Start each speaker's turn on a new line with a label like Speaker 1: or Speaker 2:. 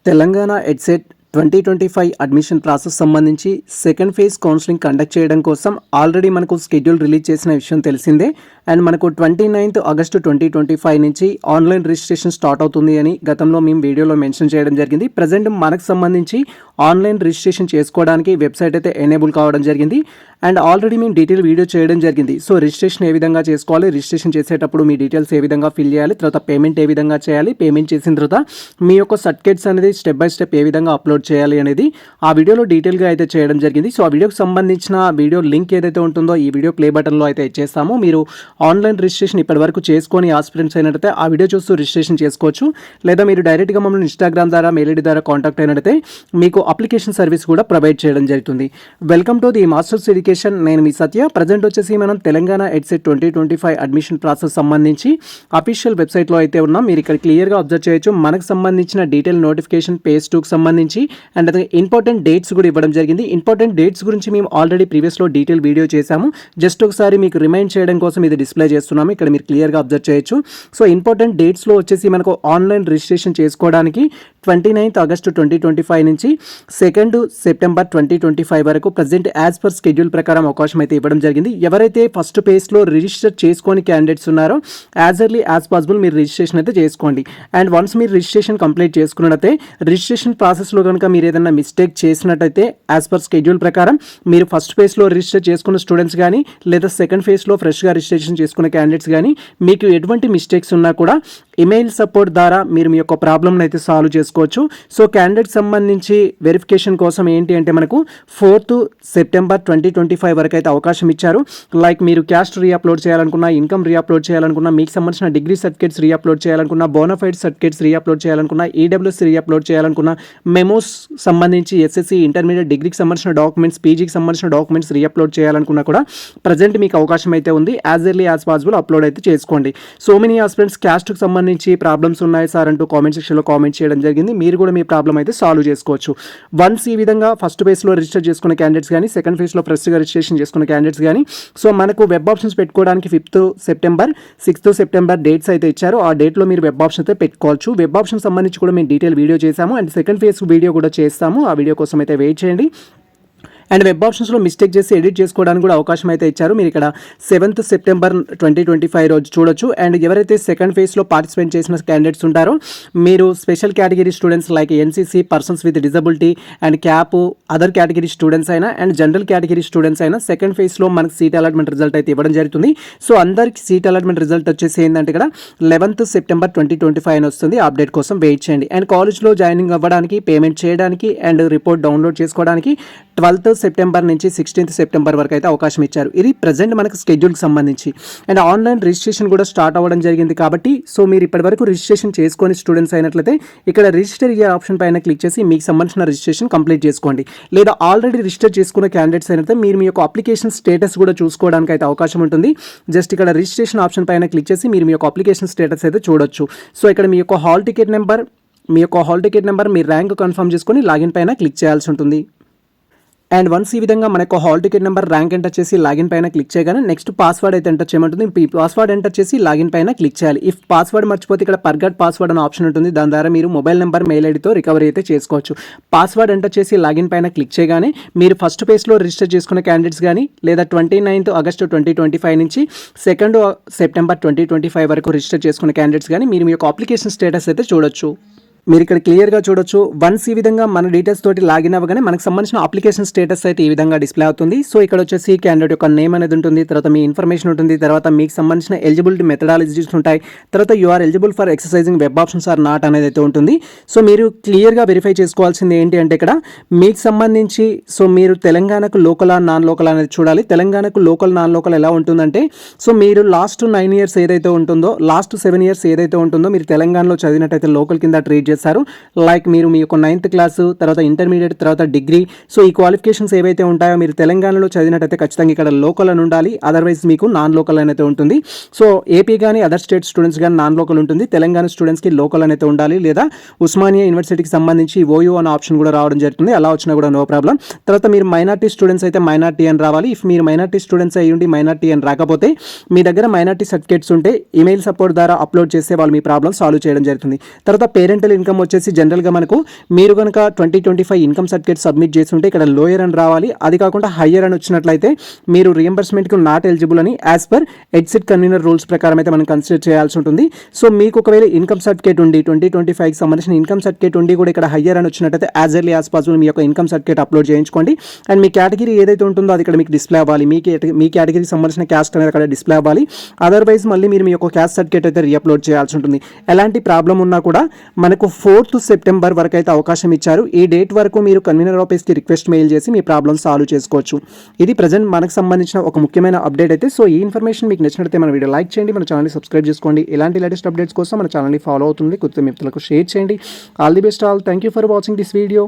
Speaker 1: Telangana EdCET 2025 admission process సంబంధించి second phase counselling conduct చేయడం కోసం ఆల్రెడీ మనకు షెడ్యూల్ రిలీజ్ చేసిన విషయం తెలిసిందే. అండ్ మనకు 29th ఆగస్టు 2025 నుంచి ఆన్లైన్ రిజిస్ట్రేషన్ స్టార్ట్ అవుతుంది అని గతంలో మేము వీడియోలో మెన్షన్ చేయడం జరిగింది. ప్రజెంట్ మనకు సంబంధించి ఆన్లైన్ రిజిస్ట్రేషన్ చేసుకోవడానికి వెబ్సైట్ అయితే ఎనేబుల్ కావడం జరిగింది. అండ్ ఆల్రెడీ మేము డీటెయిల్ వీడియో చేయడం జరిగింది. సో రిజిస్ట్రేషన్ ఏ విధంగా చేసుకోవాలి, రిజిస్ట్రేషన్ చేసేటప్పుడు మీ డీటెయిల్స్ ఏ విధంగా ఫిల్ చేయాలి, తర్వాత పేమెంట్ ఏ విధంగా చేయాలి, పేమెంట్ చేసిన తర్వాత మీ యొక్క సర్టిఫికేట్స్ అనేది స్టెప్ బై స్టెప్ ఏ విధంగా అప్లోడ్ చేయాలి అనేది ఆ వీడియోలో డీటెయిల్గా అయితే చేయడం జరిగింది. సో ఆ వీడియోకి సంబంధించిన వీడియో లింక్ ఏదైతే ఉంటుందో ఈ వీడియో ప్లే బటన్లో అయితే ఇచ్చేస్తాము. మీరు ఆన్లైన్ రిజిస్ట్రేషన్ ఇప్పటివరకు చేసుకొని ఆస్పిరెంట్స్ అయినట్టయితే ఆ వీడియో చూస్తూ రిజిస్ట్రేషన్ చేసుకోవచ్చు. లేదా మీరు డైరెక్ట్గా మమ్మల్ని ఇన్స్టాగ్రామ్ ద్వారా మెయిల్ ఐడి ద్వారా కాంటాక్ట్ అయినట్టయితే మీకు అప్లికేషన్ సర్వీస్ కూడా ప్రొవైడ్ చేయడం జరుగుతుంది. Welcome to the masters education. నేను మీ సత్య. ప్రజెంట్ వచ్చేసి మనం తెలంగాణ ఎడ్సెట్ 2025 అడ్మిషన్ ప్రాసెస్ సంబంధించి అఫీషియల్ వెబ్సైట్లో అయితే ఉన్నాం. మీరు ఇక్కడ క్లియర్గా అబ్జర్వ్ చేయొచ్చు. మనకు సంబంధించిన డీటెయిల్ నోటిఫికేషన్ పేజ్ 2కి సంబంధించి అండ్ అదే ఇంపార్టెంట్ డేట్స్ కూడా ఇవ్వడం జరిగింది. ఇంపార్టెంట్ డేట్స్ గురించి మేము ఆల్రెడీ ప్రీవియస్లో డీటెయిల్ వీడియో చేశాము. జస్ట్ ఒకసారి మీకు రిమైండ్ చేయడం కోసం ఇది డిస్ప్లే చేస్తున్నాము. ఇక్కడ మీరు క్లియర్గా అబ్జర్వ్ చేయొచ్చు. సో ఇంపార్టెంట్ డేట్స్లో వచ్చేసి మనకు ఆన్లైన్ రిజిస్ట్రేషన్ చేసుకోవడానికి 29th ఆగస్టు 2025 నుంచి 2nd సెప్టెంబర్ 2025 వరకు ప్రజెంట్ యాజ్ పర్ షెడ్యూల్ ప్రకారం అవకాశం అయితే ఇవ్వడం జరిగింది. ఎవరైతే ఫస్ట్ పేజ్లో రిజిస్టర్ చేసుకొని క్యాండిడేట్స్ ఉన్నారో యాజ్ ఎర్లీ యాజ్ పాసిబుల్ మీరు రిజిస్ట్రేషన్ అయితే చేసుకోండి. అండ్ వన్స్ మీరు రిజిస్ట్రేషన్ కంప్లీట్ చేసుకున్నట్టయితే రిజిస్ట్రేషన్ ప్రాసెస్లో కనుక మీరు ఏదైనా మిస్టేక్ చేసినట్టయితే యాజ్ పర్ షెడ్యూల్ ప్రకారం మీరు ఫస్ట్ ఫేజ్లో రిజిస్టర్ చేసుకున్న స్టూడెంట్స్ కానీ లేదా సెకండ్ ఫేజ్లో ఫ్రెష్గా రిజిస్ట్రేషన్ చేసుకున్న క్యాండిడేట్స్ కానీ మీకు ఎటువంటి మిస్టేక్స్ ఉన్నా కూడా ఈమెయిల్ సపోర్ట్ ద్వారా మీరు మీ యొక్క ప్రాబ్లమ్ని అయితే సాల్వ్ చేసుకోవచ్చు. సో క్యాండిడేట్ సంబంధించి వెరిఫికేషన్ కోసం ఏంటి అంటే మనకు 4th సెప్టెంబర్ 2025 వరకు అయితే అవకాశం ఇచ్చారు. లైక్ మీరు క్యాస్ట్ రీఅప్లోడ్ చేయాలనుకున్నా, ఇన్కమ్ రీఅప్లోడ్ చేయాలనుకున్నా, మీకు సంబంధించిన డిగ్రీ సర్టిఫికేట్స్ రీఅప్లోడ్ చేయాలనుకున్నా, బోనఫైడ్ సర్టిఫికేట్స్ రీఅప్లోడ్ చేయాలనుకున్నా, ఈడబ్ల్యూఎస్ రీఅప్లోడ్ చేయాలనుకున్నా, మెమోస్ సంబంధించి ఎస్ఎస్సి ఇంటర్మీడియట్ డిగ్రీకి సంబంధించిన డాక్యుమెంట్స్, పీజీకి సంబంధించిన డాక్యుమెంట్స్ రీఅప్లోడ్ చేయాలనుకున్నా కూడా ప్రజెంట్ మీకు అవకాశం అయితే ఉంది. As early as possible upload అయితే చేసుకోండి. సో మెనీ ఆస్పిరెంట్స్ క్యాస్ట్కి సంబంధించి ప్రాబ్లమ్స్ ఉన్నాయి సార్ అంటూ కామెంట్ సెక్షన్లో కామెంట్ చేయడం జరిగింది. మీరు కూడా మీ ప్రాబ్లం అయితే సాల్వ్ చేసుకోవచ్చు. వన్స్ ఈ విధంగా ఫస్ట్ ఫేజ్లో రిజిస్టర్ చేసుకున్న క్యాండిడేట్స్ కానీ సెకండ్ ఫేజ్లో ఫ్రెష్గా రిజిస్ట్రేషన్ చేసుకున్న క్యాండిడేట్స్ కానీ సో మనకు వెబ్ ఆప్షన్స్ పెట్టుకోవడానికి 5th September 6th September dates అయితే ఇచ్చారు. ఆ డేట్లో మీరు వెబ్ ఆప్షన్ అయితే పెట్టుకోవచ్చు. వెబ్ ఆప్షన్ సంబంధించి కూడా మేము డీటెయిల్ వీడియో చేశాము అండ్ సెకండ్ ఫేజ్ వీడియో కూడా చేస్తాము. ఆ వీడియో కోసం అయితే వెయిట్ చేయండి. అండ్ వెబ్ ఆప్షన్స్లో మిస్టేక్ చేసి ఎడిట్ చేసుకోవడానికి కూడా అవకాశం అయితే ఇచ్చారు. మీరు ఇక్కడ 7th సెప్టెంబర్ 2025 రోజు చూడొచ్చు. అండ్ ఎవరైతే సెకండ్ ఫేజ్లో పార్టిసిపేట్ చేసిన క్యాండిడేట్స్ ఉంటారో మీరు special category students like NCC, persons with disability and cap, other category students అయినా అండ్ జనరల్ కేటగిరీ స్టూడెంట్స్ అయినా సెకండ్ ఫేజ్లో మనకు సీట్ అలాట్మెంట్ రిజల్ట్ అయితే ఇవ్వడం జరుగుతుంది. సో అందరికి సీట్ అలాట్మెంట్ రిజల్ట్ వచ్చేసి ఏంటంటే ఇక్కడ 11th సెప్టెంబర్ 2025 అని వస్తుంది. అప్డేట్ కోసం వెయిట్ చేయండి. అండ్ కాలేజ్లో జాయినింగ్ అవ్వడానికి, పేమెంట్ చేయడానికి అండ్ రిపోర్ట్ డౌన్లోడ్ చేసుకోవడానికి 12th సెప్టెంబర్ నుంచి 16th సెప్టెంబర్ వరకు అయితే అవకాశం ఇచ్చారు. ఇది ప్రజెంట్ మనకు షెడ్యూల్కి సంబంధించి. అండ్ ఆన్లైన్ రిజిస్ట్రేషన్ కూడా స్టార్ట్ అవ్వడం జరిగింది కాబట్టి సో మీరు ఇప్పటివరకు రిజిస్ట్రేషన్ చేసుకొని స్టూడెంట్స్ అయినట్లయితే ఇక్కడ రిజిస్టర్ ఇయర్ ఆప్షన్ పైన క్లిక్ చేసి మీకు సంబంధించిన రిజిస్ట్రేషన్ కంప్లీట్ చేసుకోండి. లేదా ఆల్రెడీ రిజిస్టర్ చేసుకున్న క్యాండిడేట్స్ అయినట్లయితే మీరు మీ యొక్క అప్లికేషన్ స్టేటస్ కూడా చూసుకోవడానికి అయితే అవకాశం ఉంటుంది. జస్ట్ ఇక్కడ రిజిస్ట్రేషన్ ఆప్షన్ పైన క్లిక్ చేసి మీరు మీ యొక్క అప్లికేషన్ స్టేటస్ అయితే చూడొచ్చు. సో ఇక్కడ మీ యొక్క హాల్ టికెట్ నెంబర్, మీ ర్యాంక్ కన్ఫర్మ్ చేసుకొని లాగిన్ పైన క్లిక్ చేయాల్సి ఉంటుంది. అండ్ వన్స్ ఈ విధంగా మనకు hall ticket number, rank enter చేసి లాగిన్ పైన క్లిక్ చేయగానే నెక్స్ట్ పాస్వర్డ్ అయితే ఎంటర్ చేయమంటుంది. ఈ పాస్వర్డ్ ఎంటర్ చేసి లాగిన్ పైన క్లిక్ చేయాలి. ఇఫ్ పాస్వర్డ్ మర్చిపోతే ఇక్కడ ఫర్గాట్ పాస్వర్డ్ అనే ఆప్షన్ ఉంటుంది. దాని ద్వారా మీరు మొబైల్ నెంబర్, మెయిల్ ఐడితో రికవరీ అయితే చేసుకోవచ్చు. పాస్వర్డ్ ఎంటర్ చేసి లాగిన్ పైన క్లిక్ చేయగానే మీరు ఫస్ట్ పేజ్లో రిజిస్టర్ చేసుకున్న క్యాండిడేట్స్ కానీ లేదా 29th ఆగస్టు 2025 నుంచి 2nd సెప్టెంబర్ 2025 వరకు రిజిస్టర్ చేసుకున్న క్యాండిడేట్స్ కానీ మీరు మీ యొక్క అప్లికేషన్ స్టేటస్ అయితే చూడొచ్చు. మీరు ఇక్కడ క్లియర్గా చూడొచ్చు. వన్స్ ఈ విధంగా మన డీటెయిల్స్ తోటి లాగిన్ అవ్వగానే మనకు సంబంధించిన అప్లికేషన్ స్టేటస్ అయితే ఈ విధంగా డిస్ప్లే అవుతుంది. సో ఇక్కడ వచ్చేసి క్యాండిడేట్ యొక్క నేమ్ అనేది ఉంటుంది, తర్వాత మీ ఇన్ఫర్మేషన్ ఉంటుంది, తర్వాత మీకు సంబంధించిన ఎలిజిబిలిటీ మెథడాలజీస్ ఉంటాయి, తర్వాత you are eligible for exercising web options are not అనేది అయితే ఉంటుంది. సో మీరు క్లియర్గా వెరిఫై చేసుకోవాల్సింది ఏంటి అంటే ఇక్కడ మీకు సంబంధించి సో మీరు తెలంగాణకు లోకల్ నాన్ లోకల్ అనేది చూడాలి. తెలంగాణకు లోకల్ నాన్ లోకల్ ఎలా ఉంటుందంటే సో మీరు లాస్ట్ 9 years ఏదైతే ఉంటుందో, లాస్ట్ 7 years ఏదైతే ఉంటుందో మీరు తెలంగాణలో చదివినట్టయితే లోకల్ కింద ట్రీట్ చేస్తారు. లైక్ మీరు మీ యొక్క 9th క్లాస్, తర్వాత ఇంటర్మీడియట్, తర్వాత డిగ్రీ, సో ఈ క్వాలిఫికేషన్స్ ఏవైతే ఉంటాయో మీరు తెలంగాణలో చదివినట్టయితే ఖచ్చితంగా ఇక్కడ లోకల్ అని ఉండాలి. అదర్వైజ్ మీకు నాన్ లోకల్ అనేది ఉంటుంది. సో ఏపీ కానీ అదర్ స్టేట్ స్టూడెంట్స్ కానీ నాన్ లోకల్ ఉంటుంది. తెలంగాణ స్టూడెంట్స్కి లోకల్ అనేది ఉండాలి. లేదా ఉస్మానియా యూనివర్సిటీకి సంబంధించి ఓయూ అనే ఆప్షన్ కూడా రావడం జరుగుతుంది. అలా వచ్చినా కూడా నో ప్రాబ్లం. తర్వాత మీరు మైనార్టీ స్టూడెంట్స్ అయితే మైనార్టీ అని రావాలి. ఇఫ్ మీరు మైనార్టీ స్టూడెంట్స్ అయ్యి ఉండి మైనార్టీ అని రాకపోతే మీ దగ్గర మైనార్టీ సర్టిఫికేట్స్ ఉంటే ఈమెయిల్ సపోర్ట్ ద్వారా అప్లోడ్ చేస్తే వాళ్ళు మీ ప్రాబ్లమ్ సాల్వ్ చేయడం జరుగుతుంది. తర్వాత పేరెంటల్ ఇన్కమ్ వచ్చేసి జనరల్గా మనకు మీరు కనుక 2025 ఇన్కమ్ సర్టిఫికేట్ సబ్మిట్ చేస్తుంటే ఇక్కడ లోయర్ అని రావాలి. అది కాకుండా హయ్యర్ అని వచ్చినట్లయితే మీరు రియంబర్స్మెంట్కి నాట్ ఎలిజిబుల్ అని as per exit convener rules ప్రకారం అయితే మనం కన్సిడర్ చేయాల్సి ఉంటుంది. సో మీకు ఒకవేళ ఇన్కమ్ సర్టిఫికేట్ ఉండి 2025కి సంబంధించిన ఇన్కమ్ సర్టిఫికేట్ ఉండి కూడా ఇక్కడ హయ్యర్ అని వచ్చినట్టయితే యాజ్ ఎర్లీ యాజ్ పాసిబుల్ మీ యొక్క ఇన్కమ్ సర్టిఫికేట్ అప్లోడ్ చేయించుకోండి. అండ్ మీ కేటగిరీ ఏదైతే ఉంటుందో అది ఇక్కడ మీకు డిస్ప్లే అవ్వాలి. మీ కేటగిరీకి సంబంధించిన క్యాస్ట్ అనేది అక్కడ డిస్ప్లే అవ్వాలి. అదర్వైజ్ మళ్ళీ మీరు మీ యొక్క క్యాస్ట్ సర్టిఫికేట్ అయితే రీఅప్లోడ్ చేయాల్సి ఉంటుంది. ఎలాంటి ప్రాబ్లం ఉన్నా కూడా మనకు 4th సెప్టెంబర్ వరకు అయితే అవకాశం ఇచ్చారు. ఈ డేట్ వరకు మీరు కన్వీనర్ ఆఫీస్కి రిక్వెస్ట్ మెయిల్ చేసి మీ ప్రాబ్లమ్ సాల్వ్ చేసుకోవచ్చు. ఇది ప్రజెంట్ మనకు సంబంధించిన ఒక ముఖ్యమైన అప్డేట్ అయితే. సో ఈ ఇన్ఫర్మేషన్ మీకు నచ్చినట్లయితే మన వీడియో లైక్ చేయండి, మన ఛానల్ని సబ్స్క్రైబ్ చేసుకోండి. ఇలాంటి లేటెస్ట్ అప్డేట్స్ కోసం మన ఛానల్ని ఫాలో అవుతుంది, కొత్త మిత్రులకు షేర్ చేయండి. All the best all. Thank you for watching this video.